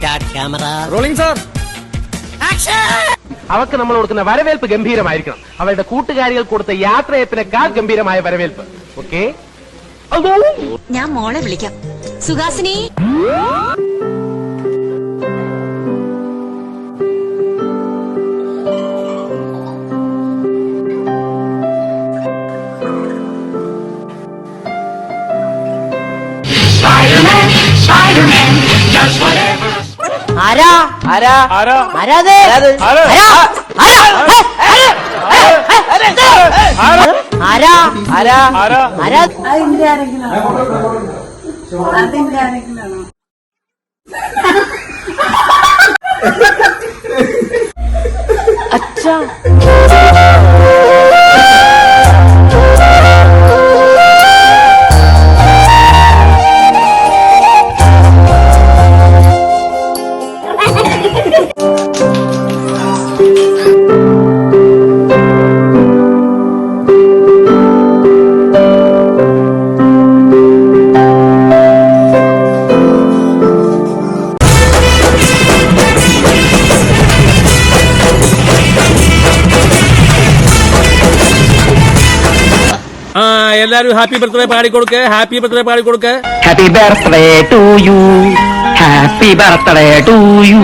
Start camera rolling sir. അവക്ക് നമ്മൾ കൊടുക്കുന്ന വരവേൽപ്പ് ഗംഭീരമായിരിക്കണം. അവളുടെ കൂട്ടുകാരികൾ കൊടുത്ത യാത്രയപ്പിനേക്കാൾ ഗംഭീരമായ വരവേൽപ്പ്. ഓക്കെ, ഞാൻ മോളെ വിളിക്കാം. സുഹാസിനി, ആരാ ആരാ ആരാ ആരാ ആരാ ആരാ ആരാ അതിന്റെ ആരെങ്കിലും അതിന്റെ ആരെങ്കിലും അച്ഛാ എല്ലാരും ഹാപ്പി ബർത്ത്ഡേ പാടിക്കൊടുക്ക്. ഹാപ്പി ബർത്ത്ഡേ പാടിക്കൊടുക്ക്. Happy birthday to you. Happy birthday to U.